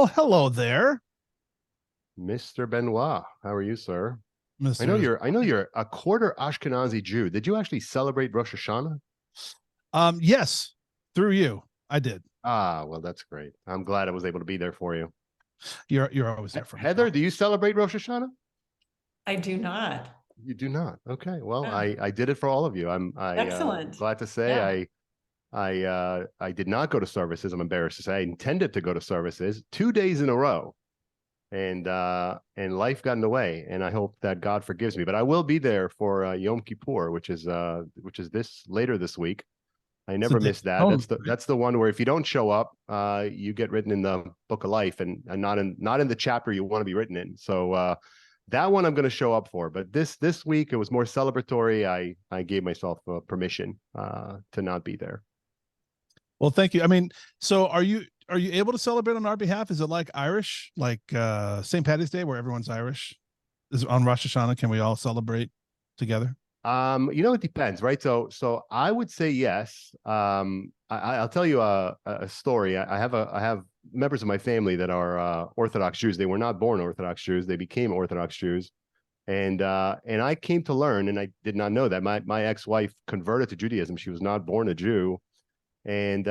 Well, hello there, Mr. Benoit. How are you, sir? Mr. I know you're a quarter Ashkenazi Jew. Did you actually celebrate Rosh Hashanah? Yes, through you, I did. Ah, well, that's great. I'm glad I was able to be there for you. You're always there for me. Heather, do you celebrate Rosh Hashanah? I do not. You do not. Okay. Well, Yeah. I did it for all of you. Excellent. Glad to say Yeah. I did not go to services. I'm embarrassed to say I intended to go to services 2 days in a row. And life got in the way, and I hope that God forgives me. But I will be there for Yom Kippur, which is this later this week. I never miss that. That's the one where if you don't show up, you get written in the book of life, and not in the chapter you want to be written in. So that one I'm going to show up for. But this week it was more celebratory. I gave myself permission to not be there. Well, thank you. I mean, so are you able to celebrate on our behalf? Is it like Irish, like St. Patty's Day, where everyone's Irish? Is on Rosh Hashanah? Can we all celebrate together? It depends, right? So I would say yes. I'll tell you a story. I have members of my family that are Orthodox Jews. They were not born Orthodox Jews. They became Orthodox Jews. And I came to learn, and I did not know that my ex-wife converted to Judaism. She was not born a Jew. And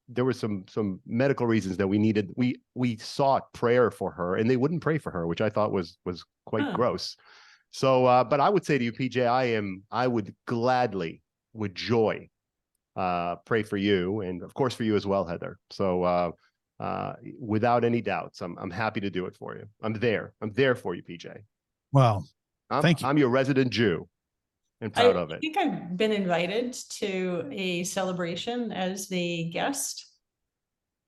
there were some medical reasons that we sought prayer for her, and they wouldn't pray for her, which I thought was quite gross. So, but I would say to you, PJ, I would gladly, with joy, pray for you, and of course for you as well, Heather. So, without any doubts, I'm happy to do it for you. I'm there for you, PJ. Well, thank you. I'm your resident Jew. And proud of it. I think I've been invited to a celebration as the guest,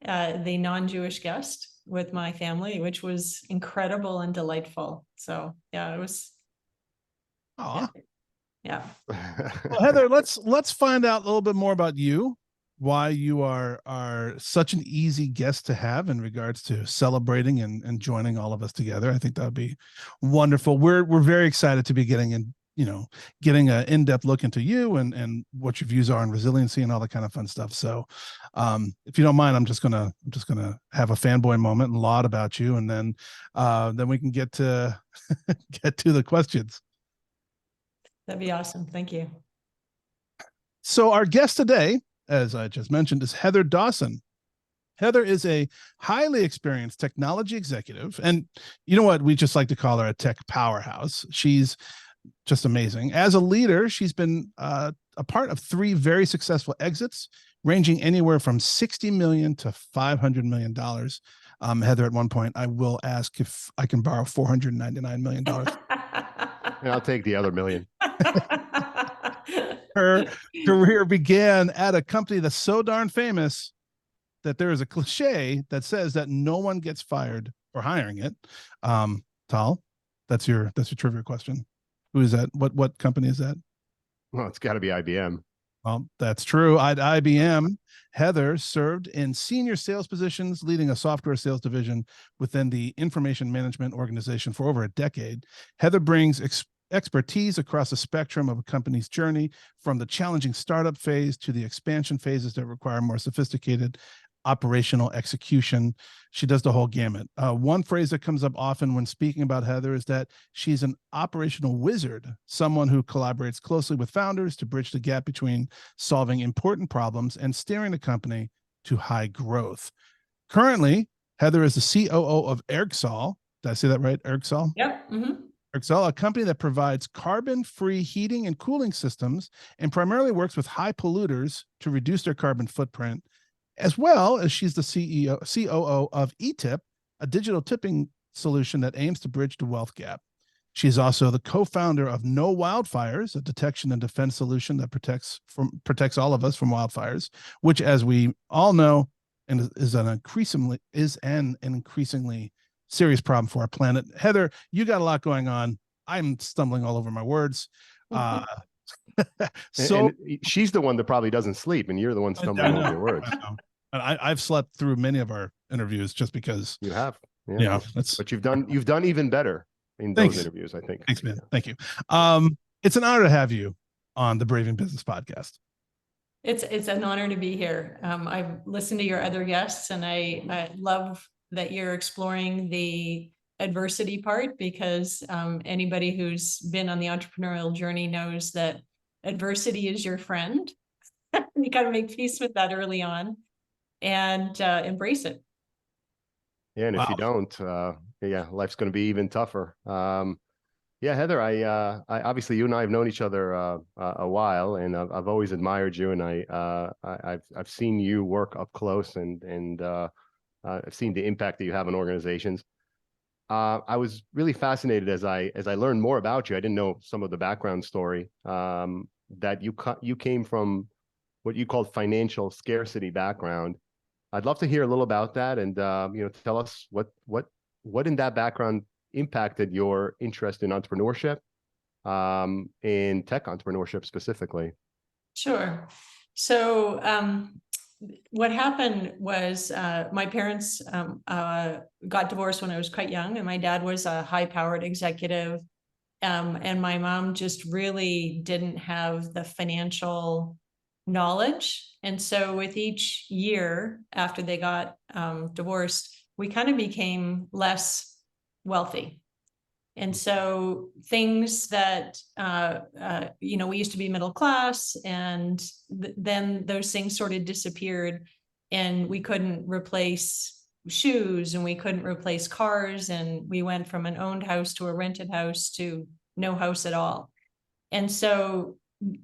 the non-Jewish guest with my family, which was incredible and delightful. So yeah, it was. Yeah. Well, Heather, let's find out a little bit more about you, why you are such an easy guest to have in regards to celebrating and joining all of us together. I think that would be wonderful. We're very excited to be getting an in-depth look into you and what your views are on resiliency and all that kind of fun stuff. So if you don't mind, I'm just gonna have a fanboy moment and laud about you, and then we can get to the questions. That'd be awesome. Thank you. So our guest today, as I just mentioned, is Heather Dawson. Heather is a highly experienced technology executive, and you know what? We just like to call her a tech powerhouse. She's just amazing. As a leader, she's been a part of 3 very successful exits, ranging anywhere from $60 million to $500 million. Heather, at one point, I will ask if I can borrow $499 million. And I'll take the other million. Her career began at a company that's so darn famous that there is a cliche that says that no one gets fired for hiring it. Tal, that's your trivia question. Who is that? What company is that? Well, it's got to be IBM. Well, that's true. At IBM, Heather served in senior sales positions, leading a software sales division within the information management organization for over a decade. Heather brings expertise across the spectrum of a company's journey, from the challenging startup phase to the expansion phases that require more sophisticated operational execution. She does the whole gamut. One phrase that comes up often when speaking about Heather is that she's an operational wizard, someone who collaborates closely with founders to bridge the gap between solving important problems and steering the company to high growth. Currently, Heather is the COO of ergSol. Did I say that right? ergSol? Yep. Mm-hmm. ergSol, a company that provides carbon-free heating and cooling systems and primarily works with high polluters to reduce their carbon footprint, as well as she's the COO of eTip, a digital tipping solution that aims to bridge the wealth gap. She's also the co-founder of No-Wildfires, a detection and defense solution that protects all of us from wildfires, which, as we all know, is an increasingly serious problem for our planet. Heather, you got a lot going on. I'm stumbling all over my words. And she's the one that probably doesn't sleep, and you're the one stumbling over your words. I've slept through many of our interviews just because you have. Yeah, but you've done even better in those interviews, I think. Thanks, man. Thank you. It's an honor to have you on the Braving Business podcast. It's an honor to be here. I've listened to your other guests, and I love that you're exploring the adversity part, because anybody who's been on the entrepreneurial journey knows that adversity is your friend. You got to make peace with that early on and embrace it. Yeah, and if you Wow. don't, yeah, life's going to be even tougher. Yeah, Heather, I obviously you and I have known each other a while, and I've always admired you, and I've seen you work up close, and I've seen the impact that you have on organizations. I was really fascinated as I learned more about you. I didn't know some of the background story, that you came from what you called financial scarcity background. I'd love to hear a little about that, and tell us what in that background impacted your interest in entrepreneurship, in tech entrepreneurship specifically. Sure. So what happened was my parents got divorced when I was quite young, and my dad was a high-powered executive, and my mom just really didn't have the financial knowledge. And so with each year after they got divorced, we kind of became less wealthy. And so things that, we used to be middle class, and then those things sort of disappeared, and we couldn't replace shoes, and we couldn't replace cars. And we went from an owned house to a rented house to no house at all. And so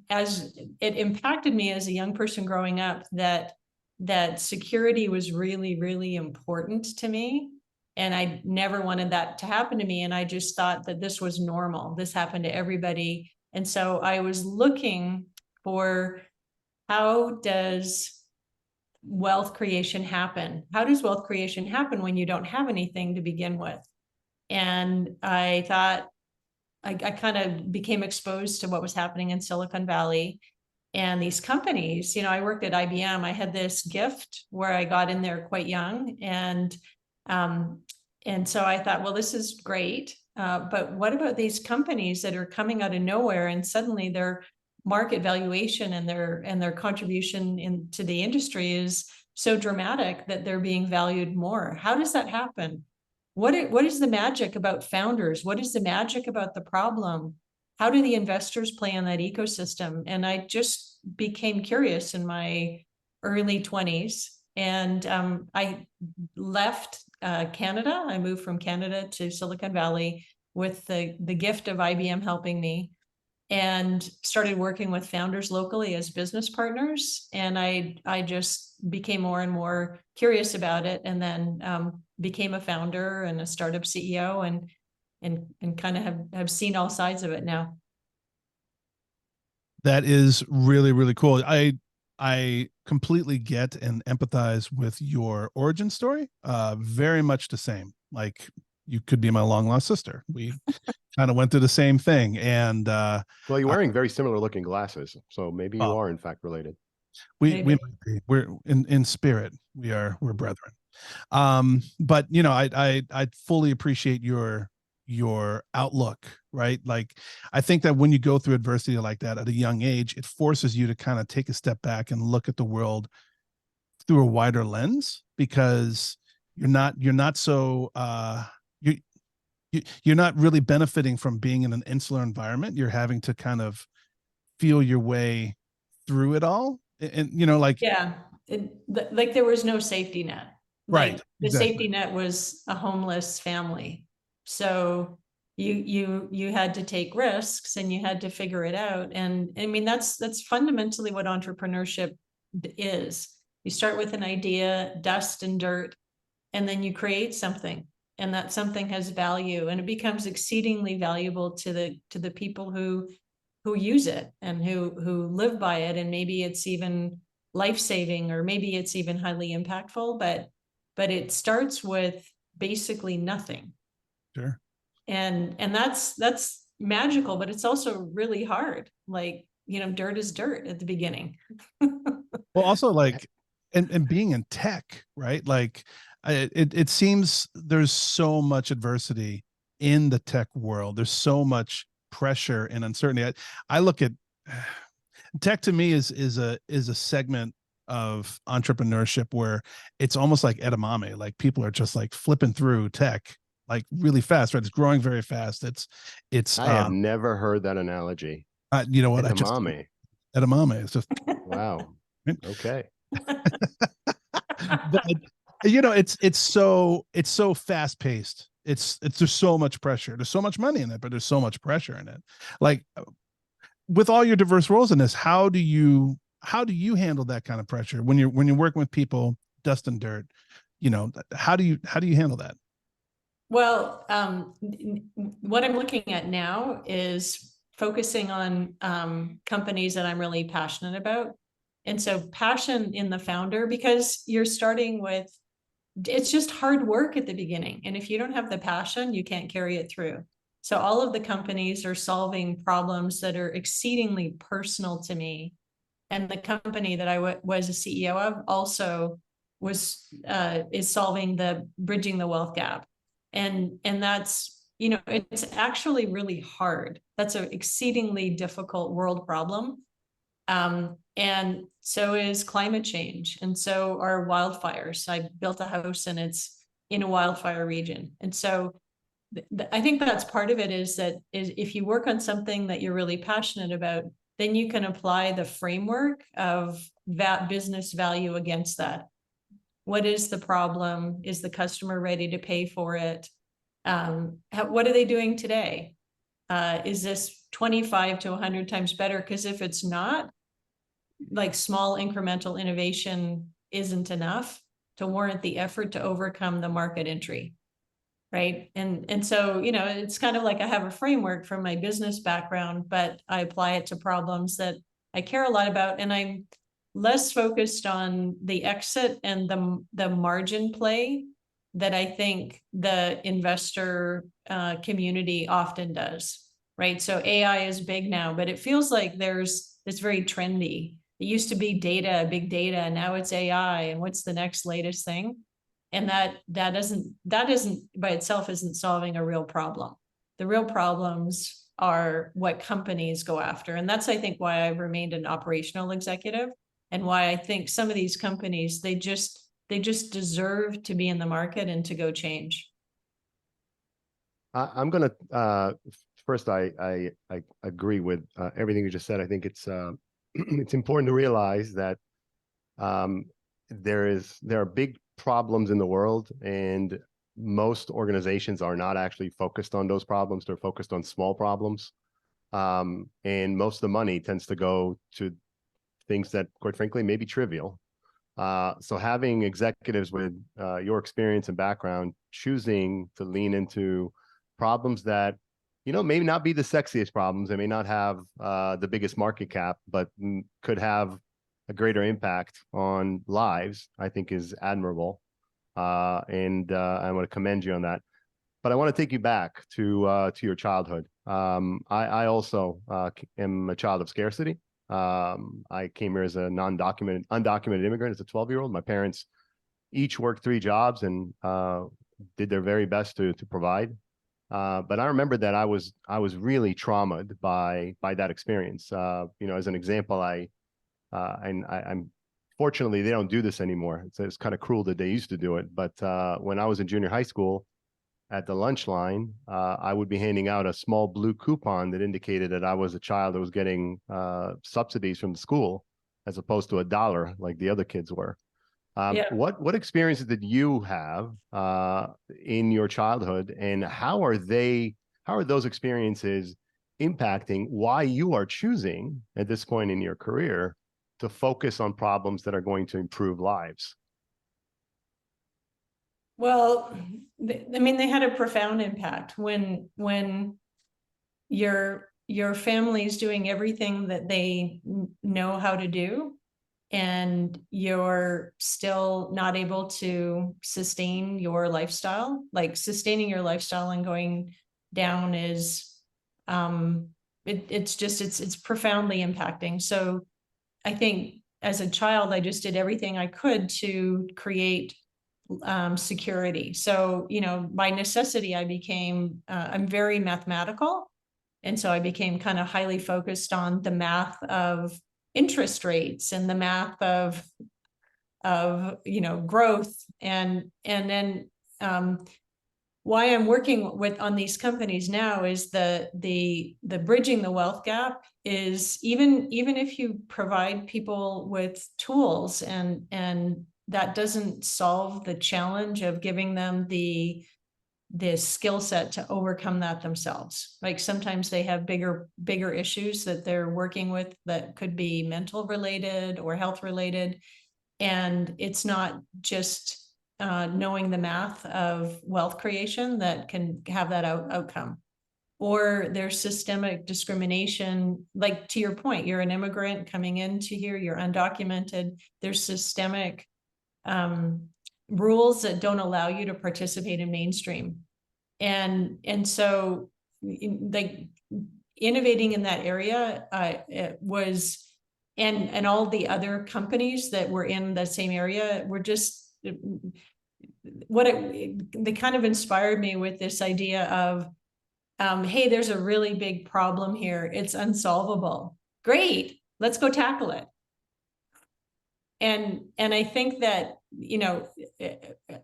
as it impacted me as a young person growing up, that security was really, really important to me. And I never wanted that to happen to me. And I just thought that this was normal. This happened to everybody. And so I was looking for, how does wealth creation happen? How does wealth creation happen when you don't have anything to begin with? And I thought, I kind of became exposed to what was happening in Silicon Valley. And these companies, I worked at IBM. I had this gift where I got in there quite young. And so I thought, well, this is great. But what about these companies that are coming out of nowhere, and suddenly their market valuation and their contribution into the industry is so dramatic that they're being valued more? How does that happen? What is the magic about founders? What is the magic about the problem? How do the investors play in that ecosystem? And I just became curious in my early 20s. And I left Canada. I moved from Canada to Silicon Valley with the gift of IBM helping me, and started working with founders locally as business partners. And I just became more and more curious about it, and then became a founder and a startup CEO, and kind of have seen all sides of it now. That is really, really cool. I completely get and empathize with your origin story. Very much the same. Like, you could be my long lost sister. We kind of went through the same thing. And Well, you're wearing very similar looking glasses, so maybe you oh, are in fact related. we Maybe. might be. We're in spirit. We're brethren. But I fully appreciate your outlook, right? Like, I think that when you go through adversity like that at a young age, it forces you to kind of take a step back and look at the world through a wider lens, because you're not so you're not really benefiting from being in an insular environment. You're having to kind of feel your way through it all. And like, Yeah, like there was no safety net. right, Like the exactly. safety net was a homeless family. So you had to take risks, and you had to figure it out. And I mean, that's fundamentally what entrepreneurship is. You start with an idea, dust and dirt, and then you create something, and that something has value, and it becomes exceedingly valuable to the people who use it and who live by it. And maybe it's even life-saving, or maybe it's even highly impactful, but it starts with basically nothing. Sure. And that's magical, but it's also really hard. Like, dirt is dirt at the beginning. Well, also, like, and being in tech, right? Like, it seems there's so much adversity in the tech world. There's so much pressure and uncertainty. I look at Tech to me is a segment of entrepreneurship where it's almost like edamame. Like people are just like flipping through tech like really fast, right? It's growing very fast. It's I have never heard that analogy. you know what? Edamame. Edamame. It's just Wow. Okay. but you know, it's so fast paced. It's there's so much pressure. There's so much money in it, but there's so much pressure in it. Like with all your diverse roles in this, how do you handle that kind of pressure when you're working with people, dust and dirt? You know, how do you handle that? Well, what I'm looking at now is focusing on companies that I'm really passionate about. And so passion in the founder, because you're starting with, it's just hard work at the beginning. And if you don't have the passion, you can't carry it through. So all of the companies are solving problems that are exceedingly personal to me. And the company that I was a CEO of also is solving the bridging the wealth gap. And that's, you know, it's actually really hard. That's an exceedingly difficult world problem. And so is climate change. And so are wildfires. I built a house and it's in a wildfire region. And so I think that's part of it, is if you work on something that you're really passionate about, then you can apply the framework of that business value against that. What is the problem? Is the customer ready to pay for it? What are they doing today? Is this 25 to 100 times better? Because if it's not, like small incremental innovation isn't enough to warrant the effort to overcome the market entry. Right. And so, you know, it's kind of like I have a framework from my business background, but I apply it to problems that I care a lot about. And I'm less focused on the exit and the margin play that I think the investor community often does. Right. So AI is big now, but it feels like it's very trendy. It used to be data, big data, and now it's AI. And what's the next latest thing? And that isn't by itself isn't solving a real problem. The real problems are what companies go after. And that's, I think, why I've remained an operational executive, and why I think some of these companies, they just deserve to be in the market and to go change. I'm going to, first, I agree with everything you just said. I think it's it's important to realize that there are big problems in the world, and most organizations are not actually focused on those problems. They're focused on small problems. And most of the money tends to go to things that, quite frankly, may be trivial. So having executives with your experience and background choosing to lean into problems that, you know, may not be the sexiest problems, they may not have the biggest market cap, but could have a greater impact on lives, I think is admirable. And I want to commend you on that. But I want to take you back to your childhood. I also am a child of scarcity. I came here as a undocumented immigrant as a 12-year-old. My parents each worked 3 jobs and did their very best to provide. But I remember that I was really traumatized by that experience. You know, as an example, I'm fortunately they don't do this anymore. It's kind of cruel that they used to do it. But when I was in junior high school, at the lunch line, I would be handing out a small blue coupon that indicated that I was a child that was getting subsidies from the school, as opposed to $1 like the other kids were. Yeah. What experiences did you have in your childhood, and how are those experiences impacting why you are choosing at this point in your career to focus on problems that are going to improve lives? Well, I mean, they had a profound impact when your family's doing everything that they know how to do, and you're still not able to sustain your lifestyle. Like sustaining your lifestyle and going down is, it's profoundly impacting. So I think as a child, I just did everything I could to create security. So, you know, by necessity, I became, I'm very mathematical. And so I became kind of highly focused on the math of interest rates and the math of growth, and then why I'm working on these companies now is the bridging the wealth gap is even if you provide people with tools, and that doesn't solve the challenge of giving them the skill set to overcome that themselves. Like sometimes they have bigger issues that they're working with that could be mental related or health related. And it's not just knowing the math of wealth creation that can have that outcome. Or there's systemic discrimination, like to your point, you're an immigrant coming into here, you're undocumented, there's systemic rules that don't allow you to participate in mainstream. And so like innovating in that area it was, and all the other companies that were in the same area were just they kind of inspired me with this idea of hey, there's a really big problem here, it's unsolvable, great, let's go tackle it. And I think that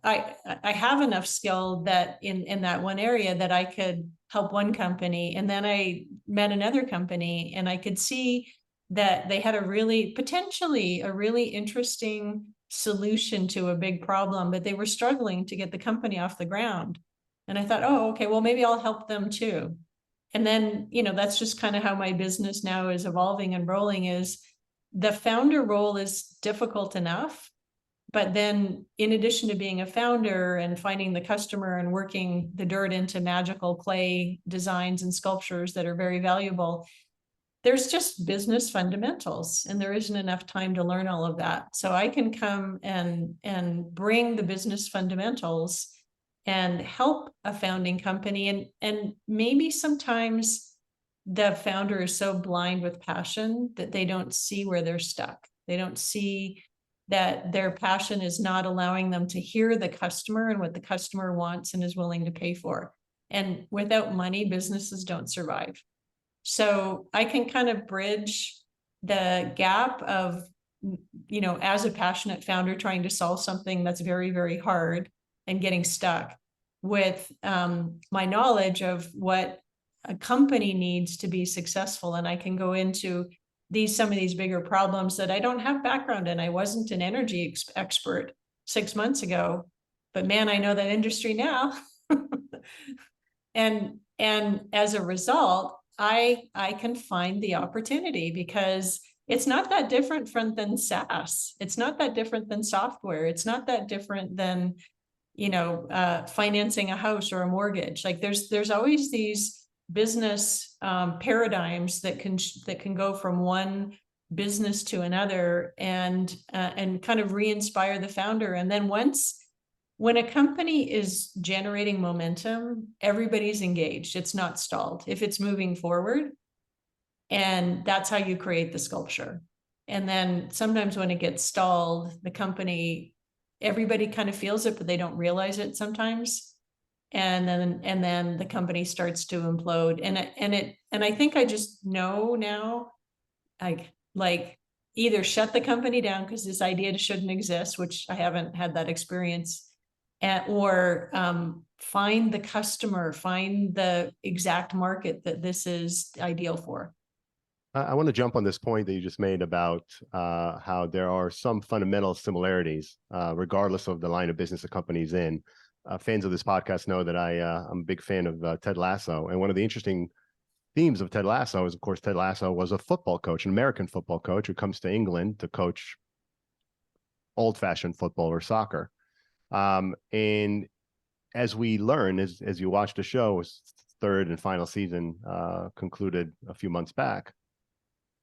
I have enough skill that in that one area that I could help one company, and then I met another company and I could see that they had potentially a really interesting solution to a big problem, but they were struggling to get the company off the ground. And I thought, oh, okay, well, maybe I'll help them too. And then, that's just kind of how my business now is evolving and rolling. Is the founder role is difficult enough, but then in addition to being a founder and finding the customer and working the dirt into magical clay designs and sculptures that are very valuable, there's just business fundamentals, and there isn't enough time to learn all of that. So I can come and bring the business fundamentals and help a founding company. And maybe sometimes the founder is so blind with passion that they don't see where they're stuck. They don't see that their passion is not allowing them to hear the customer and what the customer wants and is willing to pay for. And without money, businesses don't survive. So I can kind of bridge the gap of, as a passionate founder trying to solve something that's very, very hard and getting stuck, with my knowledge of what a company needs to be successful. And I can go into some of these bigger problems that I don't have background in. I wasn't an energy expert 6 months ago, but man, I know that industry now. And as a result, I can find the opportunity, because it's not that different than SaaS. It's not that different than software. It's not that different than, financing a house or a mortgage. Like there's always these business paradigms that can go from one business to another, and kind of re-inspire the founder. And then when a company is generating momentum, everybody's engaged. It's not stalled. If it's moving forward, and that's how you create the sculpture. And then sometimes when it gets stalled, everybody kind of feels it, but they don't realize it sometimes. And then the company starts to implode. And I think I just know now, like either shut the company down because this idea shouldn't exist, which I haven't had that experience, or find the customer, find the exact market that this is ideal for. I want to jump on this point that you just made about how there are some fundamental similarities, regardless of the line of business a company's in. Fans of this podcast know that I'm a big fan of Ted Lasso. And one of the interesting themes of Ted Lasso is, of course, Ted Lasso was a football coach, an American football coach who comes to England to coach old-fashioned football or soccer. And as we learn, as you watch the show, its third and final season concluded a few months back,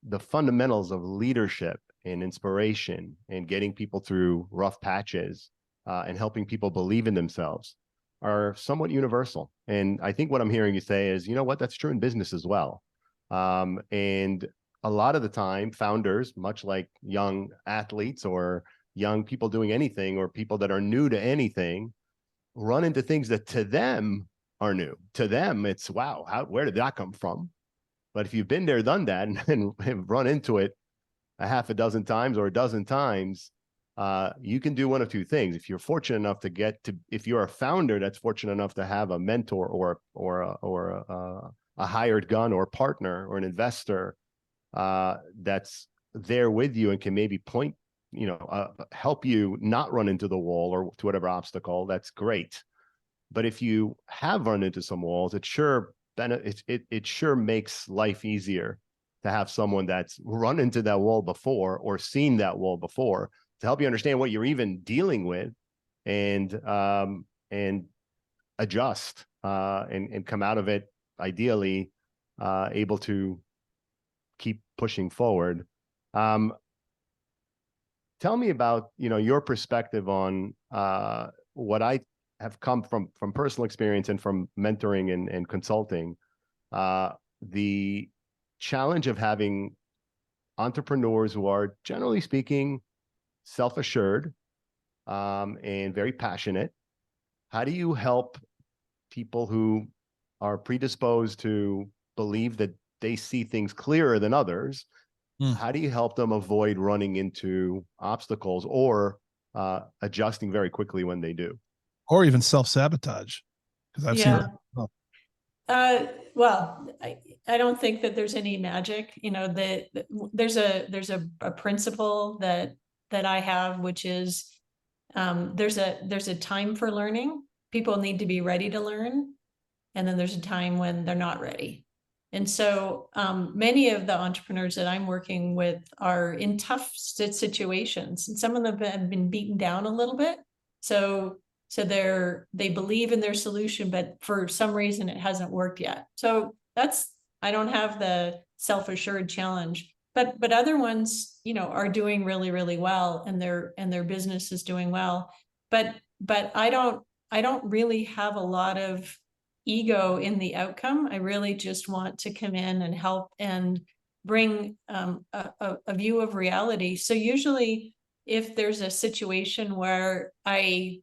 the fundamentals of leadership and inspiration and getting people through rough patches and helping people believe in themselves are somewhat universal. And I think what I'm hearing you say is, that's true in business as well. And a lot of the time, founders, much like young athletes or young people doing anything, or people that are new to anything, run into things that to them are new. To them, it's, wow, where did that come from? But if you've been there, done that, and run into it a half a dozen times or a dozen times, you can do one of two things. If you're fortunate enough to if you're a founder that's fortunate enough to have a mentor or a hired gun or partner or an investor that's there with you and can maybe point, help you not run into the wall or to whatever obstacle, that's great. But if you have run into some walls, it sure makes life easier to have someone that's run into that wall before or seen that wall before to help you understand what you're even dealing with and adjust and come out of it ideally able to keep pushing forward. Tell me about your perspective on what I have come from personal experience and from mentoring and consulting, the challenge of having entrepreneurs who are, generally speaking, self-assured and very passionate. How do you help people who are predisposed to believe that they see things clearer than others? How do you help them avoid running into obstacles or adjusting very quickly when they do? Or even self-sabotage, because I've seen that. Well, I don't think that there's any magic. There's a principle that I have, which is there's a time for learning. People need to be ready to learn, and then there's a time when they're not ready. And so many of the entrepreneurs that I'm working with are in tough situations, and some of them have been beaten down a little bit. So they believe in their solution, but for some reason it hasn't worked yet. So I don't have the self-assured challenge, but other ones, are doing really, really well, and their business is doing well. But I don't really have a lot of ego in the outcome. I really just want to come in and help and bring a view of reality. So usually if there's a situation where I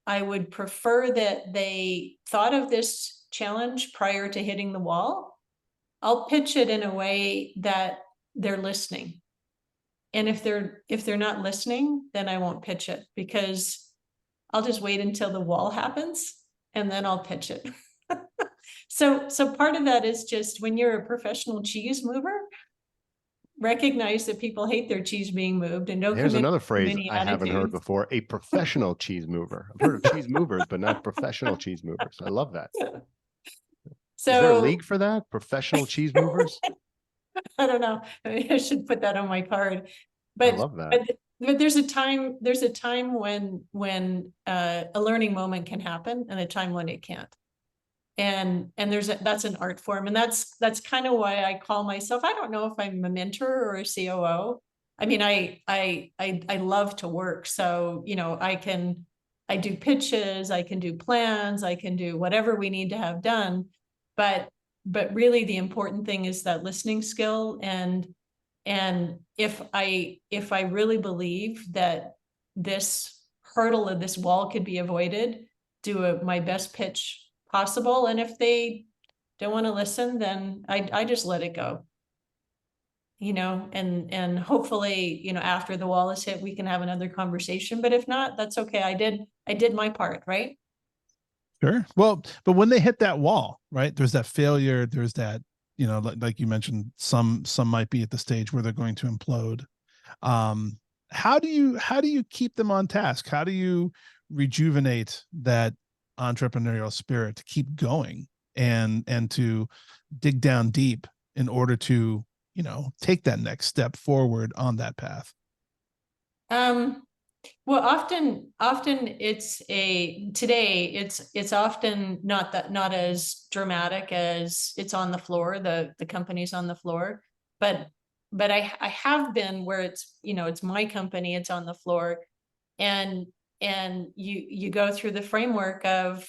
would prefer that they thought of this challenge prior to hitting the wall, I'll pitch it in a way that they're listening. And if they're not listening, then I won't pitch it, because I'll just wait until the wall happens and then I'll pitch it. So part of that is just, when you're a professional cheese mover, recognize that people hate their cheese being moved, and don't. There's another phrase I attitudes. haven't heard before: a professional cheese mover. I've heard of cheese movers, but not professional cheese movers. I love that. So, is there a league for that? Professional cheese movers? I don't know. I should put that on my card. I love that. But there's a time when a learning moment can happen, and a time when it can't. And that's an art form. And that's kind of why I call myself, I don't know if I'm a mentor or a COO. I mean, I love to work. So, I do pitches, I can do plans, I can do whatever we need to have done. But really the important thing is that listening skill. And if I really believe that this hurdle of this wall could be avoided, do my best pitch possible. And if they don't want to listen, then I just let it go, and hopefully, after the wall is hit, we can have another conversation. But if not, that's okay. I did my part, right? Sure. Well, but when they hit that wall, right, there's that failure, there's that, like you mentioned, some might be at the stage where they're going to implode. How do you keep them on task? How do you rejuvenate that entrepreneurial spirit to keep going and to dig down deep in order to, take that next step forward on that path? Well, often today it's often not as dramatic as it's on the floor, the company's on the floor, but I have been where it's my company, it's on the floor, and you go through the framework of,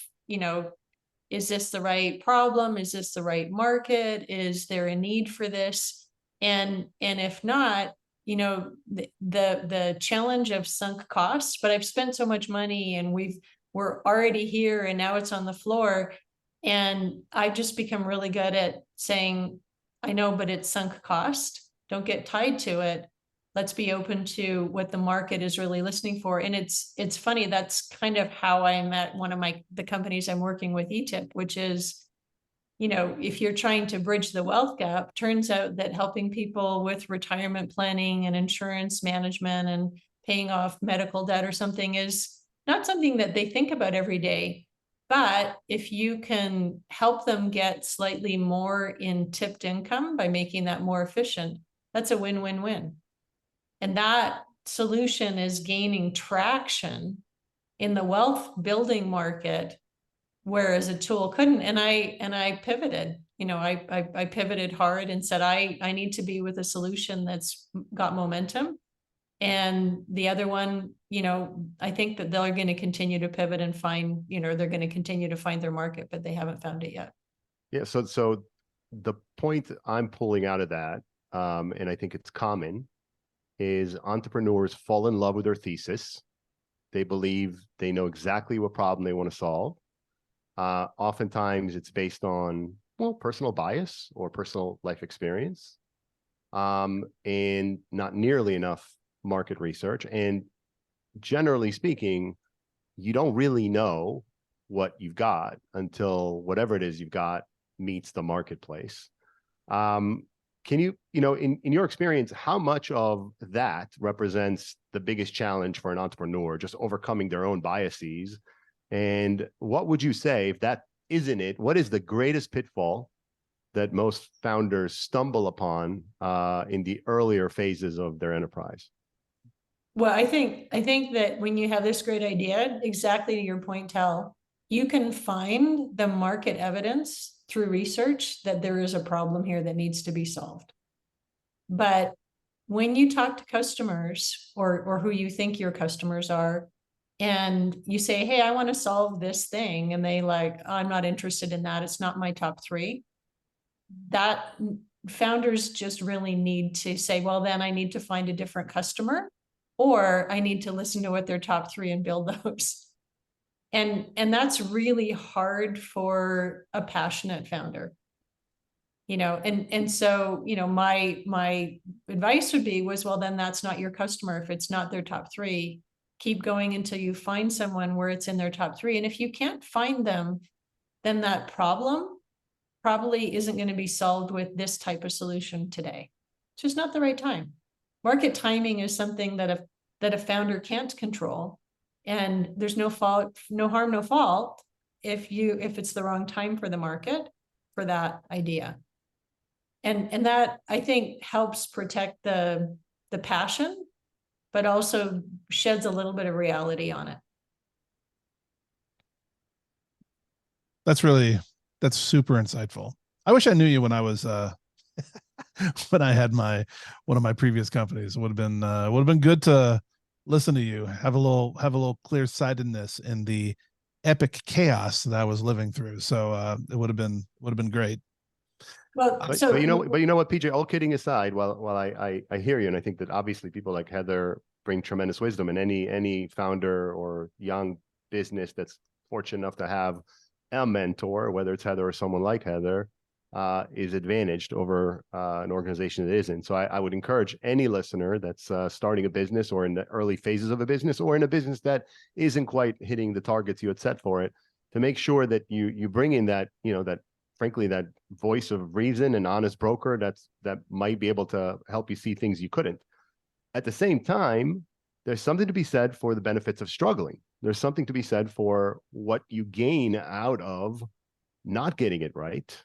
is this the right problem? Is this the right market? Is there a need for this? And if not, the challenge of sunk costs, but I've spent so much money and we're already here and now it's on the floor. And I've just become really good at saying, I know, but it's sunk cost. Don't get tied to it. let's be open to what the market is really listening for. And it's funny, that's kind of how I met one of the companies I'm working with, eTip, which is, you know, if you're trying to bridge the wealth gap, turns out that helping people with retirement planning and insurance management and paying off medical debt or something is not something that they think about every day. But if you can help them get slightly more in tipped income by making that more efficient, that's a win-win-win. And that solution is gaining traction in the wealth building market, whereas a tool couldn't. And I pivoted, you know, I pivoted hard and said, I need to be with a solution that's got momentum. And the other one, you know, I think that they're going to continue to pivot and find, you know, they're going to continue to find their market, but they haven't found it yet. Yeah. So the point I'm pulling out of that, and I think it's common, is entrepreneurs fall in love with their thesis. They believe they know exactly what problem they want to solve. Oftentimes it's based on, well, personal bias or personal life experience, and not nearly enough market research. And generally speaking, you don't really know what you've got until whatever it is you've got meets the marketplace. Can you, in your experience, how much of that represents the biggest challenge for an entrepreneur, just overcoming their own biases? And what would you say, if that isn't it, what is the greatest pitfall that most founders stumble upon in the earlier phases of their enterprise? Well, I think that when you have this great idea, exactly to your point, Tal, you can find the market evidence through research that there is a problem here that needs to be solved. But when you talk to customers or who you think your customers are, and you say, hey, I want to solve this thing, and they like, oh, I'm not interested in that, it's not my top three, that founders just really need to say, well, then I need to find a different customer, or I need to listen to what their top three and build those. And that's really hard for a passionate founder, you know. And so, you know, my advice would be well, then that's not your customer. If it's not their top three, keep going until you find someone where it's in their top three. And if you can't find them, then that problem probably isn't going to be solved with this type of solution today. It's just not the right time. Market timing is something that a founder can't control. And there's no fault, no harm, no fault if it's the wrong time for the market for that idea. And that, I think, helps protect the passion, but also sheds a little bit of reality on it. That's super insightful. I wish I knew you when I was when I had one of my previous companies. It would have been good to listen to you, have a little clear-sightedness in the epic chaos that I was living through. So it would have been great. Well, but you know what, PJ, all kidding aside, while I hear you, and I think that obviously people like Heather bring tremendous wisdom, and any founder or young business that's fortunate enough to have a mentor, whether it's Heather or someone like Heather, is advantaged over an organization that isn't. So I would encourage any listener that's starting a business, or in the early phases of a business, or in a business that isn't quite hitting the targets you had set for it, to make sure that you bring in that, that frankly, that voice of reason and honest broker that might be able to help you see things you couldn't. At the same time, there's something to be said for the benefits of struggling. There's something to be said for what you gain out of not getting it right.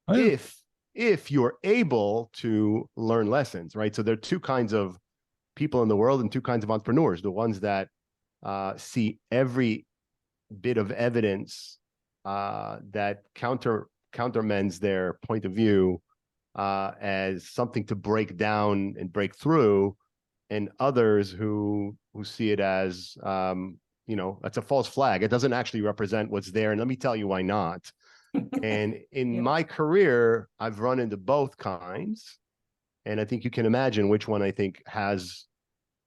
Oh, yeah. If you're able to learn lessons, right? So there are two kinds of people in the world and two kinds of entrepreneurs. The ones that see every bit of evidence that countermends their point of view as something to break down and break through, and others who see it as that's a false flag. It doesn't actually represent what's there, and let me tell you why not. And in my career, I've run into both kinds, and I think you can imagine which one I think has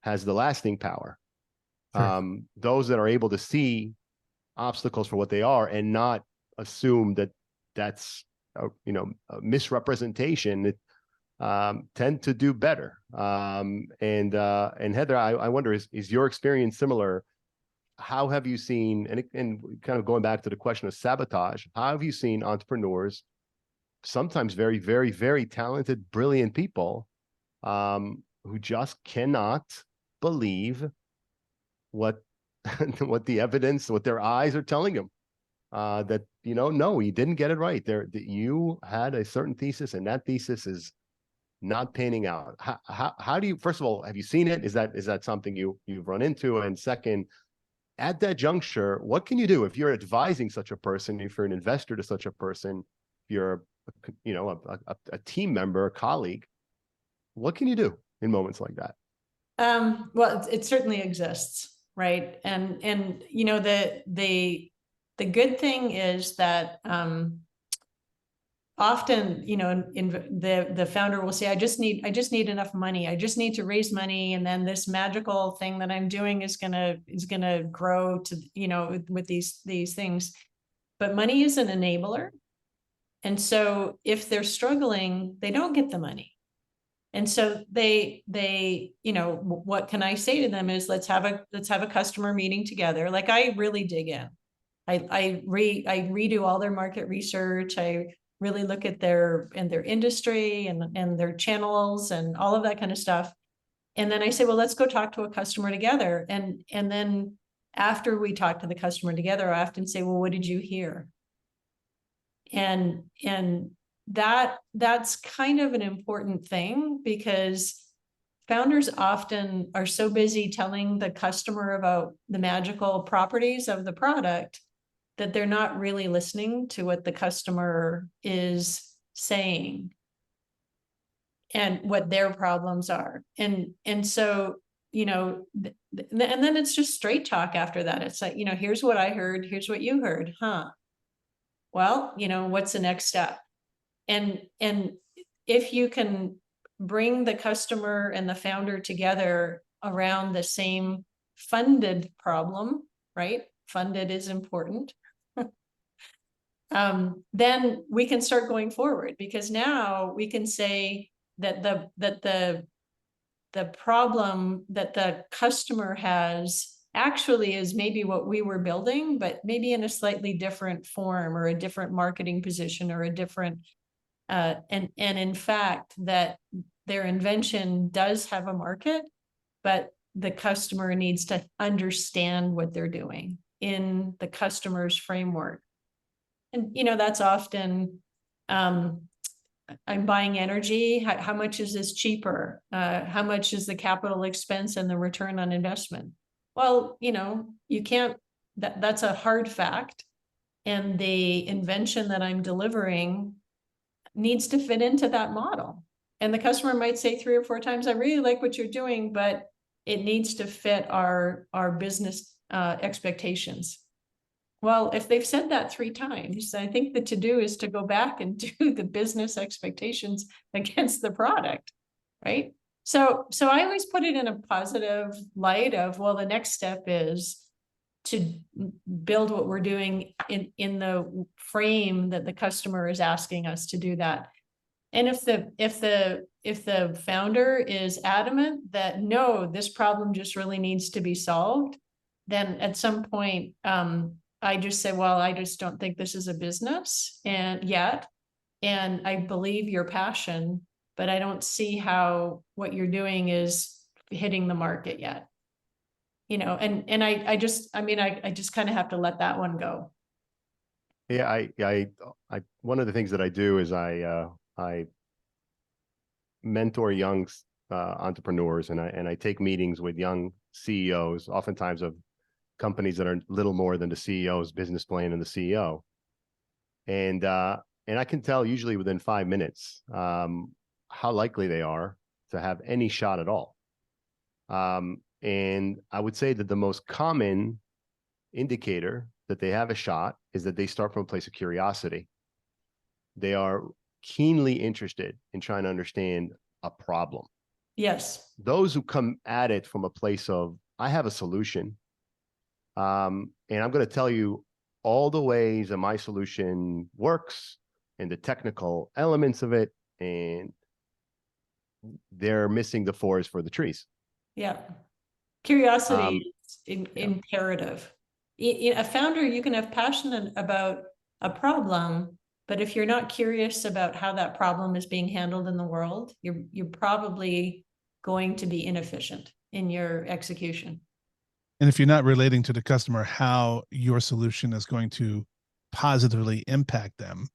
the lasting power. Sure. Those that are able to see obstacles for what they are and not assume that that's a misrepresentation. tend to do better. And Heather, I wonder, is your experience similar? How have you seen, and kind of going back to the question of sabotage, how have you seen entrepreneurs, sometimes very, very, very talented, brilliant people, who just cannot believe what what the evidence, what their eyes are telling them, that, you know, no, you didn't get it right. That you had a certain thesis, and that thesis is not panning out. How do you, first of all, have you seen it? Is that something you've run into? And second, at that juncture, what can you do if you're advising such a person, if you're an investor to such a person, if you're, you know, a team member, a colleague? What can you do in moments like that? Well, it certainly exists, right? And you know, the good thing is that often, you know, the founder will say, I just need enough money. I just need to raise money, and then this magical thing that I'm doing is gonna grow to, you know, with these things. But money is an enabler, and so if they're struggling, they don't get the money. And so they, you know, what can I say to them is, let's have a customer meeting together. Like, I really dig in. I redo all their market research. I really look at their industry and their channels and all of that kind of stuff. And then I say, well, let's go talk to a customer together. And then after we talk to the customer together, I often say, well, what did you hear? And that's kind of an important thing, because founders often are so busy telling the customer about the magical properties of the product that they're not really listening to what the customer is saying and what their problems are. And so, you know, and then it's just straight talk after that. It's like, you know, here's what I heard, here's what you heard, huh? Well, you know, what's the next step? And if you can bring the customer and the founder together around the same funded problem, right? Funded is important. Then we can start going forward, because now we can say that the problem that the customer has actually is maybe what we were building, but maybe in a slightly different form, or a different marketing position, or a different and in fact, that their invention does have a market, but the customer needs to understand what they're doing in the customer's framework. And, you know, that's often, I'm buying energy. How much is this cheaper? How much is the capital expense and the return on investment? Well, you know, you can't, that's a hard fact. And the invention that I'm delivering needs to fit into that model. And the customer might say 3 or 4 times, I really like what you're doing, but it needs to fit our business expectations. Well, if they've said that 3 times, I think the to-do is to go back and do the business expectations against the product, right? So I always put it in a positive light of, well, the next step is to build what we're doing in the frame that the customer is asking us to do that. And if the founder is adamant that, no, this problem just really needs to be solved, then at some point, I just say, well, I just don't think this is a business and I believe your passion, but I don't see how what you're doing is hitting the market yet. You know, and I just kind of have to let that one go. Yeah, I one of the things that I do is I mentor young entrepreneurs, and I take meetings with young CEOs, oftentimes of companies that are little more than the CEO's business plan and the CEO. And I can tell usually within 5 minutes how likely they are to have any shot at all. And I would say that the most common indicator that they have a shot is that they start from a place of curiosity. They are keenly interested in trying to understand a problem. Yes. Those who come at it from a place of, I have a solution, and I'm going to tell you all the ways that my solution works and the technical elements of it, and they're missing the forest for the trees. Yeah. Curiosity is yeah. imperative. A founder, you can have passion about a problem, but if you're not curious about how that problem is being handled in the world, you're probably going to be inefficient in your execution. And if you're not relating to the customer how your solution is going to positively impact them,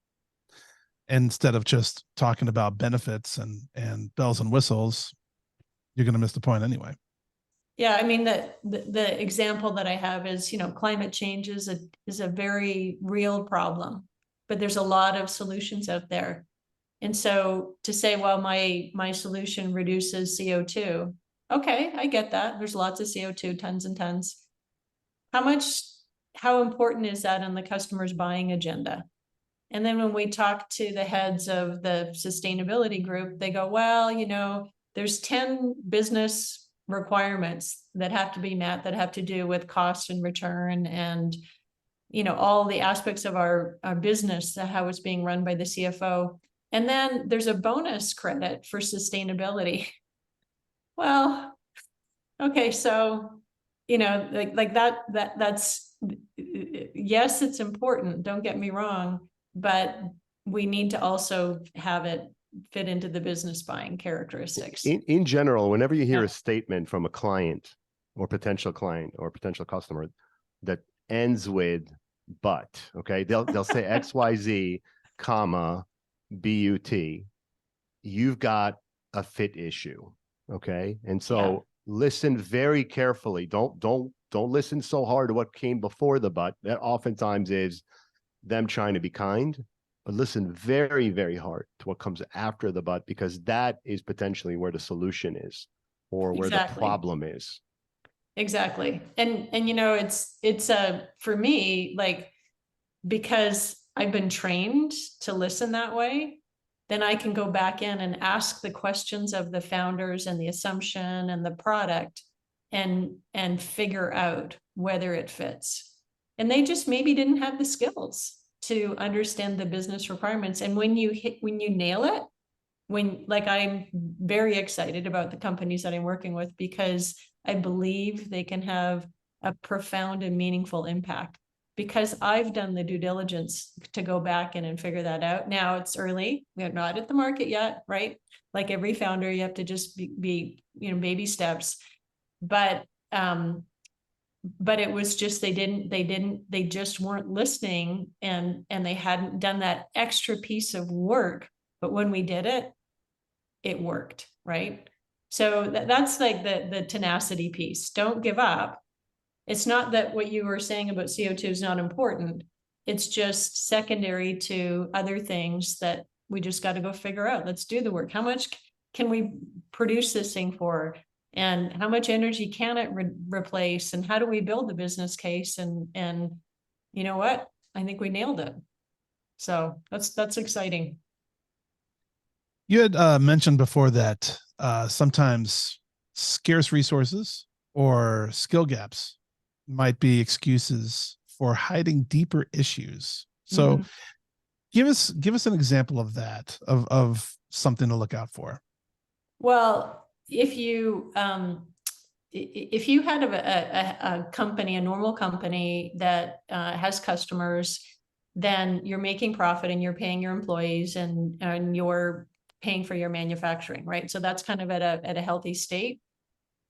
instead of just talking about benefits and bells and whistles, you're going to miss the point anyway. Yeah, I mean, the example that I have is, climate change is a very real problem, but there's a lot of solutions out there. And so to say, well, my solution reduces CO2. Okay, I get that. There's lots of CO2, tons and tons. How important is that in the customer's buying agenda? And then when we talk to the heads of the sustainability group, they go, well, there's 10 business requirements that have to be met that have to do with cost and return and, all the aspects of our business, how it's being run by the CFO. And then there's a bonus credit for sustainability. Well, okay, so, like that's, yes, it's important. Don't get me wrong, but we need to also have it fit into the business buying characteristics. In general, whenever you hear Yeah. a statement from a client or potential customer that ends with but, okay, they'll say XYZ, comma, BUT, you've got a fit issue. Okay. And so listen very carefully. Don't listen so hard to what came before the but. That oftentimes is them trying to be kind, but listen very, very hard to what comes after the but, because that is potentially where the solution is or where the problem is. Exactly. And it's for me, like, because I've been trained to listen that way, then I can go back in and ask the questions of the founders and the assumption and the product and figure out whether it fits. And they just maybe didn't have the skills to understand the business requirements. And when you nail it, I'm very excited about the companies that I'm working with, because I believe they can have a profound and meaningful impact, because I've done the due diligence to go back in and figure that out. Now it's early. We're not at the market yet, right? Like every founder, you have to just be baby steps. But it was just, they just weren't listening, and they hadn't done that extra piece of work. But when we did it, it worked, right? So that's like the tenacity piece. Don't give up. It's not that what you were saying about CO2 is not important. It's just secondary to other things that we just got to go figure out. Let's do the work. How much can we produce this thing for? And how much energy can it replace? And how do we build the business case? And you know what? I think we nailed it. So that's exciting. You had mentioned before that sometimes scarce resources or skill gaps might be excuses for hiding deeper issues. So give us an example of that, of something to look out for. Well, if you had a company, a normal company that has customers, then you're making profit and you're paying your employees and you're paying for your manufacturing, right? So that's kind of at a healthy state.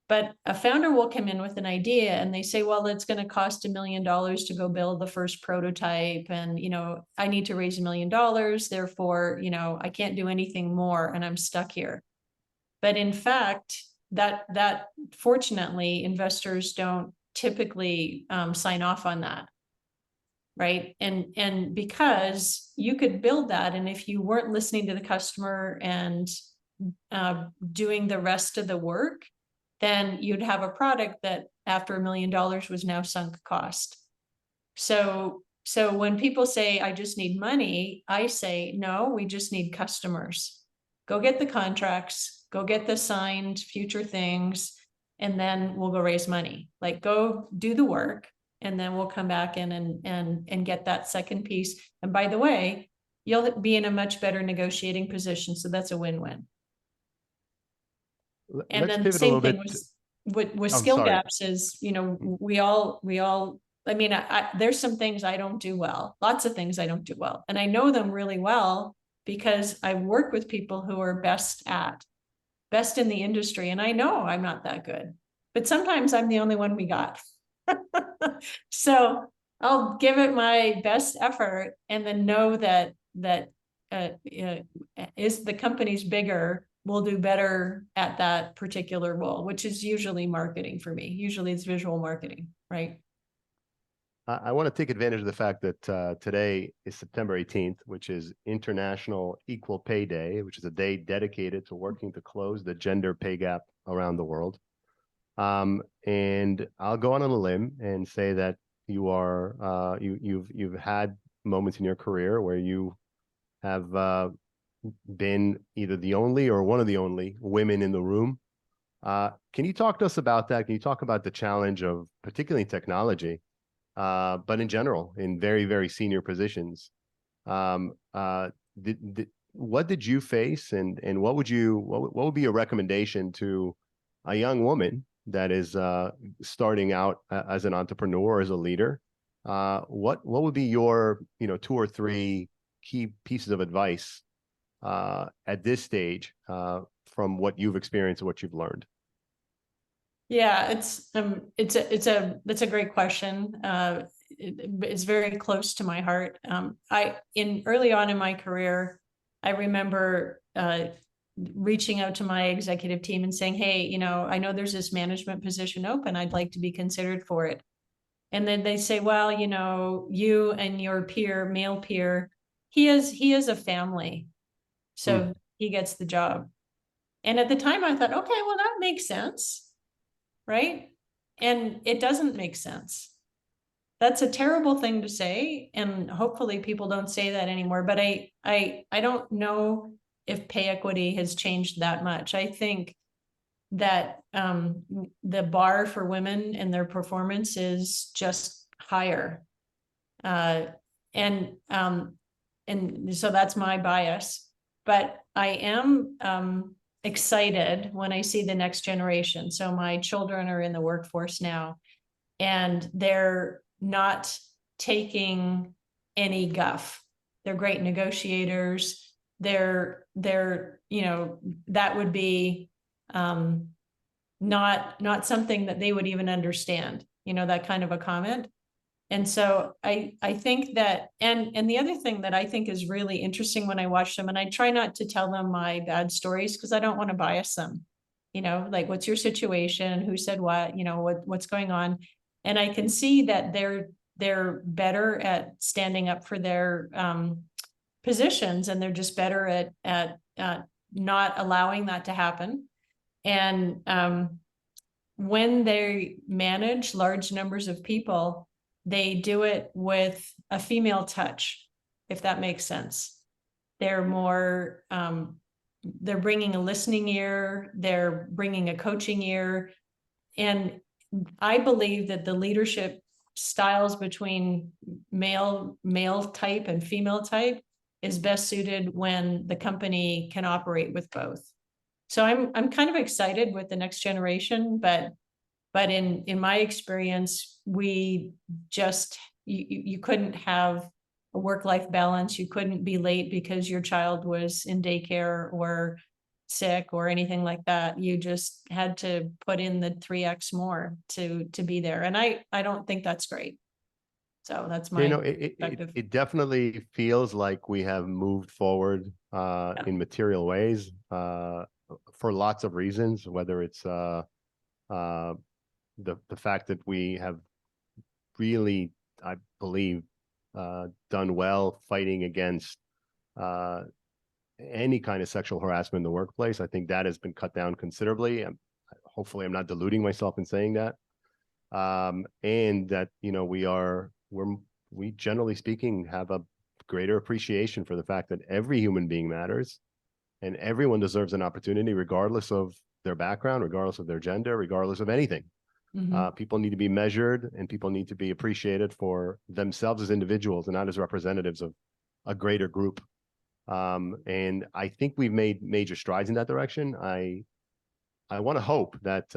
But a founder will come in with an idea and they say, well, it's going to cost $1 million to go build the first prototype. And, I need to raise $1 million. Therefore, I can't do anything more and I'm stuck here. But in fact, that fortunately, investors don't typically sign off on that. Right. And because you could build that. And if you weren't listening to the customer and doing the rest of the work, then you'd have a product that after $1 million was now sunk cost. So when people say, I just need money, I say, no, we just need customers. Go get the contracts, go get the signed future things, and then we'll go raise money. Like, go do the work, and then we'll come back in and get that second piece. And by the way, you'll be in a much better negotiating position. So that's a win-win. And Let's then the pivot a little same thing bit. with I'm skill sorry. gaps is, we all, I mean, there's some things I don't do well, lots of things I don't do well. And I know them really well because I work with people who are best in the industry. And I know I'm not that good, but sometimes I'm the only one we got. So I'll give it my best effort and then know that is the company's bigger, we'll do better at that particular role, which is usually marketing for me. Usually it's visual marketing, right? I want to take advantage of the fact that today is September 18th, which is International Equal Pay Day, which is a day dedicated to working to close the gender pay gap around the world. And I'll go on a limb and say that you've had moments in your career where you have been either the only or one of the only women in the room. Can you talk to us about that? Can you talk about the challenge of particularly technology, but in general, in very, very senior positions? What did you face, and what would be a recommendation to a young woman that is starting out as an entrepreneur, as a leader? What would be your 2 or 3 key pieces of advice at this stage from what you've experienced and what you've learned? Yeah, that's a great question. It's very close to my heart. Early on in my career, I remember reaching out to my executive team and saying, hey, I know there's this management position open. I'd like to be considered for it. And then they say, well, you and your male peer, he has a family, so he gets the job. And at the time I thought, okay, well, that makes sense, right? And it doesn't make sense. That's a terrible thing to say, and hopefully people don't say that anymore. But I don't know if pay equity has changed that much. I think that the bar for women and their performance is just higher, and so that's my bias. But I am excited when I see the next generation. So my children are in the workforce now, and they're not taking any guff. They're great negotiators. They're that would be not something that they would even understand, that kind of a comment. And so I think that, and the other thing that I think is really interesting when I watch them, and I try not to tell them my bad stories because I don't want to bias them, like, what's your situation? Who said what? What's going on? And I can see that they're better at standing up for their positions, and they're just better at not allowing that to happen. And when they manage large numbers of people, they do it with a female touch, if that makes sense. They're more, they're bringing a listening ear, they're bringing a coaching ear. And I believe that the leadership styles between male type and female type is best suited when the company can operate with both. So I'm kind of excited with the next generation, but in my experience, we just, you couldn't have a work-life balance. You couldn't be late because your child was in daycare or sick or anything like that. You just had to put in the 3x more to be there. And I don't think that's great. So that's my perspective. It definitely feels like we have moved forward in material ways for lots of reasons, whether it's the fact that we have really, I believe, done well fighting against any kind of sexual harassment in the workplace. I think that has been cut down considerably. Hopefully I'm not deluding myself in saying that. And that, we generally speaking have a greater appreciation for the fact that every human being matters and everyone deserves an opportunity, regardless of their background, regardless of their gender, regardless of anything. People need to be measured, and people need to be appreciated for themselves as individuals and not as representatives of a greater group. And I think we've made major strides in that direction. I want to hope that,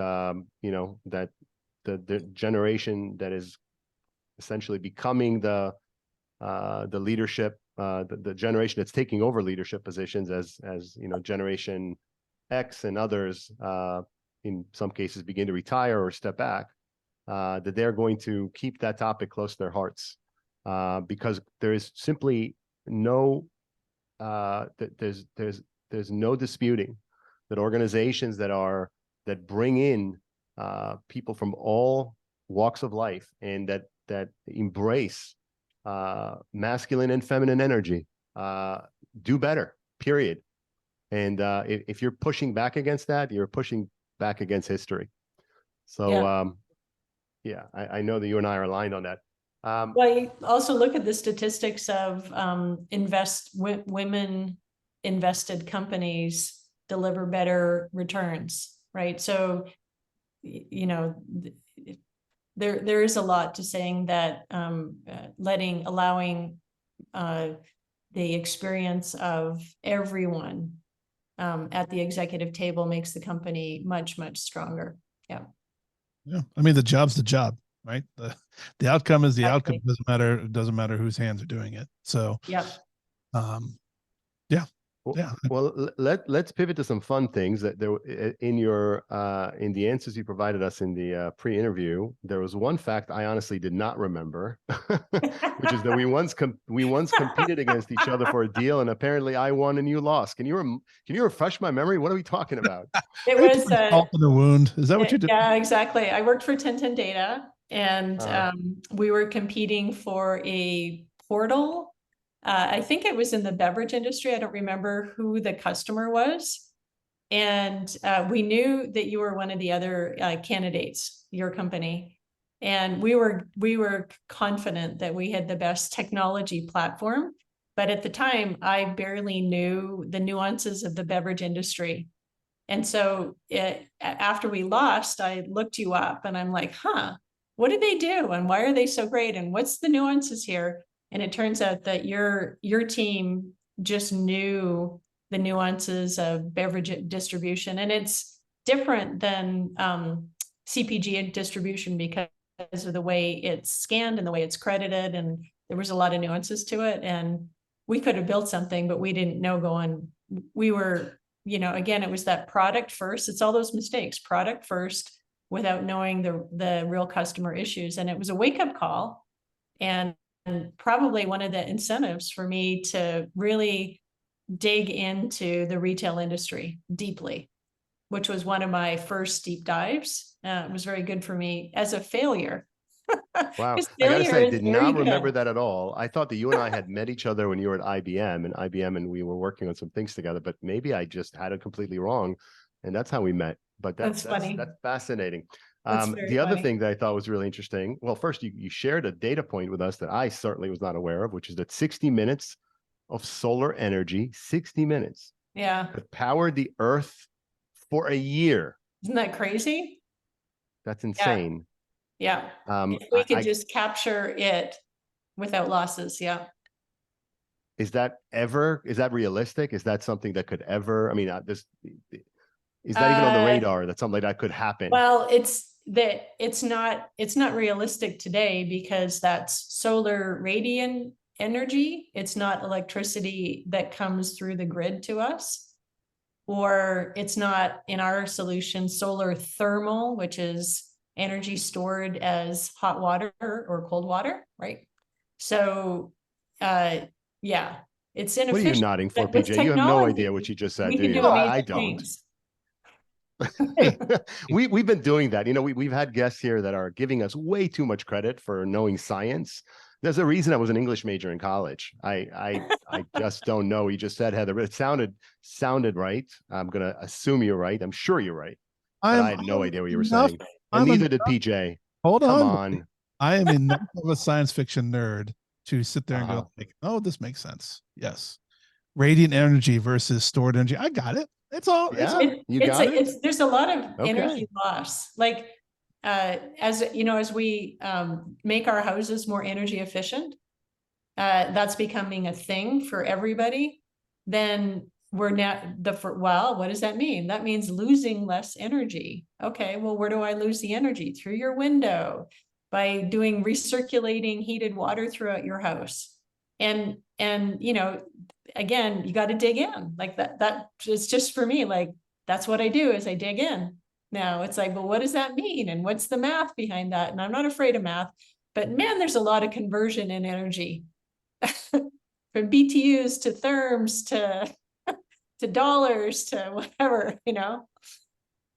you know, that the generation that is essentially becoming the leadership, the generation that's taking over leadership positions as you know, Generation X and others, in some cases begin to retire or step back, that they're going to keep that topic close to their hearts, because there is simply no, there's no disputing that organizations that bring in people from all walks of life and that embrace masculine and feminine energy do better, period. And if you're pushing back against that, you're pushing back against history. So yeah, I know that you and I are aligned on that. Well, you also look at the statistics of women invested companies deliver better returns, right? So, you know, there is a lot to saying that allowing the experience of everyone at the executive table makes the company much, much stronger. Yeah. Yeah. I mean, the job's the job, right? The outcome is the outcome. Exactly. It doesn't matter whose hands are doing it. So, yeah. Yeah. Yeah. Well, let's pivot to some fun things that there in your in the answers you provided us in the pre-interview. There was one fact I honestly did not remember, which is that we once competed against each other for a deal, and apparently I won and you lost. Can you refresh my memory? What are we talking about? It was salt in the wound. Is that what you did? Yeah, exactly. I worked for 1010 Data, and we were competing for a portal. I think it was in the beverage industry. I don't remember who the customer was. And we knew that you were one of the other candidates, your company. And we were confident that we had the best technology platform. But at the time, I barely knew the nuances of the beverage industry. And so after we lost, I looked you up and I'm like, what did they do? And why are they so great? And what's the nuances here? And it turns out that your team just knew the nuances of beverage distribution. And it's different than CPG distribution because of the way it's scanned and the way it's credited. And there was a lot of nuances to it. And we could have built something, but we didn't know we were, you know, again, it was that product first. It's all those mistakes, product first, without knowing the real customer issues. And it was a wake-up call. And probably one of the incentives for me to really dig into the retail industry deeply, which was one of my first deep dives. It was very good for me as a failure. Wow. I gotta say, I did not remember that at all. I thought that you and I had met each other when you were at IBM and we were working on some things together, but maybe I just had it completely wrong. And that's how we met. But that's funny. That's fascinating. The other thing that I thought was really interesting, well, first you shared a data point with us that I certainly was not aware of, which is that 60 minutes of solar energy, 60 minutes, that powered the earth for a year. Isn't that crazy? That's insane. Yeah. If we could just capture it without losses. Yeah. Is that realistic? Is that something that could ever, I mean, is that even on the radar that something like that could happen? Well, it's not realistic today because that's solar radiant energy. It's not electricity that comes through the grid to us, or it's not in our solution solar thermal, which is energy stored as hot water or cold water, right? So yeah, it's inefficient. What are you nodding for, PJ? You have no idea what you just said, do you? I don't. We've been doing that. You know, we've had guests here that are giving us way too much credit for knowing science. There's a reason I was an English major in college. I just don't know. You just said, Heather, but it sounded right. I'm gonna assume you're right. I'm sure you're right. But I had no idea what you were saying. And neither did PJ. Hold on. I am enough of a science fiction nerd to sit there and go like, oh, this makes sense. Yes. Radiant energy versus stored energy. I got it. It's all. Yeah, there's a lot of energy loss. Like, as you know, as we make our houses more energy efficient, that's becoming a thing for everybody. Then we're now well, what does that mean? That means losing less energy. Okay, well, where do I lose the energy? Through your window, by doing recirculating heated water throughout your house. And you know, again, you got to dig in like that is just for me, like that's what I do is I dig in. Now it's like, well, what does that mean? And what's the math behind that? And I'm not afraid of math, but man, there's a lot of conversion in energy from BTUs to therms to dollars to whatever, you know.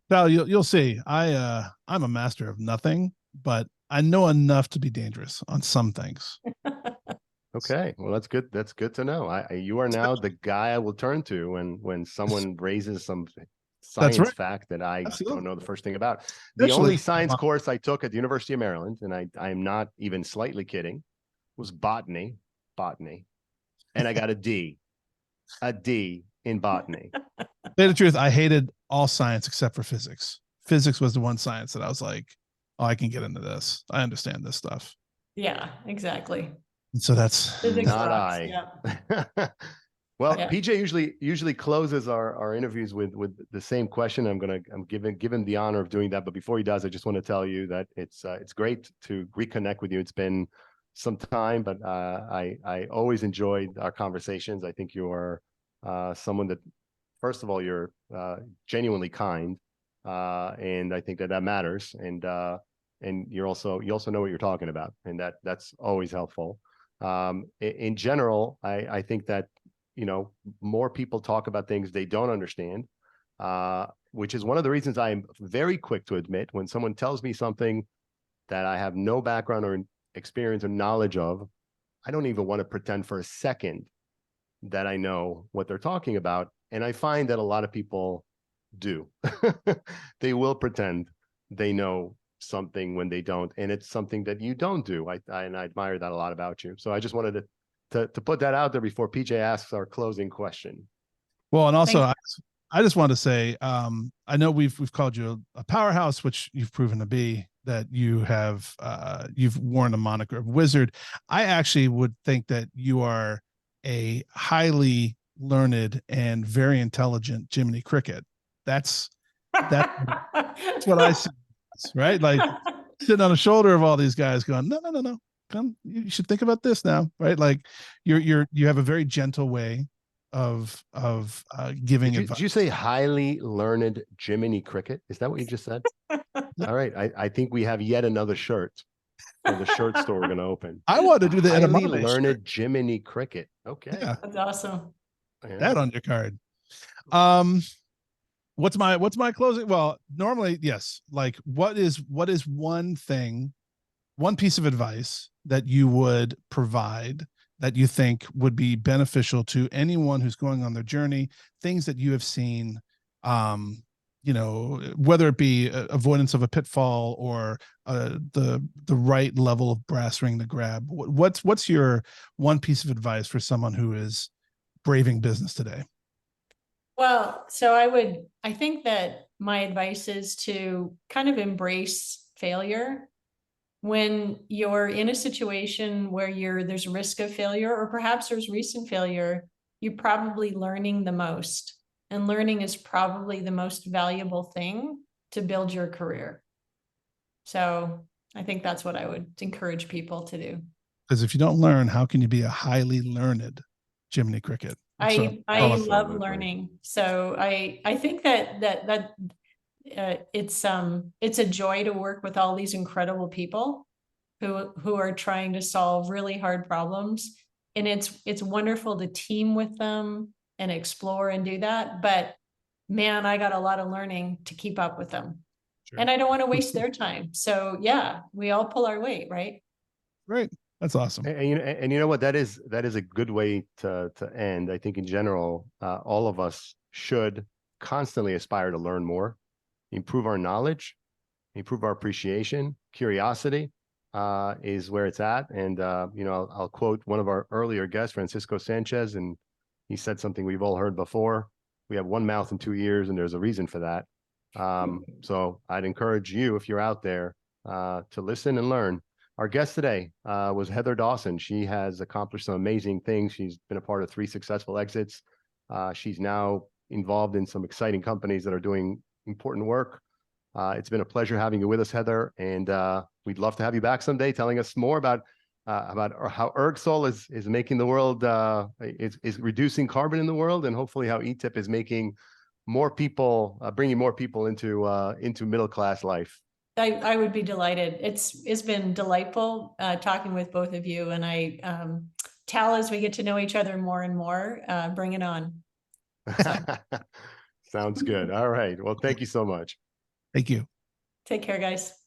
Val, you'll see. I'm a master of nothing, but I know enough to be dangerous on some things. Okay, well, that's good. That's good to know. You are now the guy I will turn to when someone raises some That's science right. fact that I Absolutely. don't know the first thing about. The Especially- only science course I took at the University of Maryland, and I am not even slightly kidding, was botany, and I got a D in botany. To tell you the truth, I hated all science except for physics. Physics was the one science that I was like, oh, I can get into this. I understand this stuff. Yeah, exactly. And so that's Physics Not rocks, I. yeah. Well, Yeah. PJ usually closes our interviews with the same question. I'm give him the honor of doing that. But before he does, I just want to tell you that it's great to reconnect with you. It's been some time, but I always enjoyed our conversations. I think you are someone that, first of all, you're genuinely kind, and I think that matters. And you also know what you're talking about, and that's always helpful. In general, I think that, you know, more people talk about things they don't understand, which is one of the reasons I'm very quick to admit when someone tells me something that I have no background or experience or knowledge of. I don't even want to pretend for a second that I know what they're talking about. And I find that a lot of people do. They will pretend they know something when they don't, and it's something that you don't do. I admire that a lot about you. So I just wanted to put that out there before PJ asks our closing question. well, and also I just want to say, I know we've called you a powerhouse, which you've proven to be. That you have you've worn a moniker of wizard. I actually would think that you are a highly learned and very intelligent Jiminy Cricket. That's what I see, right? Like sitting on the shoulder of all these guys going, no, come, you should think about this now, right? Like you have a very gentle way of giving advice. Did you say highly learned Jiminy Cricket? Is that what you just said? All right. I think we have yet another shirt for the shirt store we're going to open. I want to do the highly Edamame learned shirt. Jiminy Cricket. Okay. Yeah. That's awesome. Yeah. That on your card. What's my closing? Well, normally, yes. Like what is one piece of advice that you would provide that you think would be beneficial to anyone who's going on their journey, things that you have seen, you know, whether it be avoidance of a pitfall or the right level of brass ring to grab. What's your one piece of advice for someone who is braving business today? Well, so I think that my advice is to kind of embrace failure. When you're in a situation where there's a risk of failure, or perhaps there's recent failure, you're probably learning the most. And learning is probably the most valuable thing to build your career. So I think that's what I would encourage people to do. Because if you don't learn, how can you be a highly learned Jiminy Cricket? I Absolutely. love learning. So I think that it's a joy to work with all these incredible people who are trying to solve really hard problems. And it's wonderful to team with them and explore and do that. But man, I got a lot of learning to keep up with them. Sure. And I don't want to waste their time. So yeah, we all pull our weight, right? Right. That's awesome. And you know what, that is a good way to end. I think in general, all of us should constantly aspire to learn more, improve our knowledge, improve our appreciation. Curiosity is where it's at. And you know, I'll quote one of our earlier guests, Francisco Sanchez, and he said something we've all heard before. We have one mouth and two ears, and there's a reason for that. So I'd encourage you, if you're out there, to listen and learn. Our guest today was Heather Dawson. She has accomplished some amazing things. She's been a part of 3 successful exits. She's now involved in some exciting companies that are doing important work. It's been a pleasure having you with us, Heather, and we'd love to have you back someday, telling us more about how ergSol is making the world is reducing carbon in the world, and hopefully how eTip is making more people, bringing more people into middle class life. I would be delighted. It's been delightful talking with both of you, and I Tal, as we get to know each other more and more, bring it on. So. Sounds good. All right. Well, thank you so much. Thank you. Take care, guys.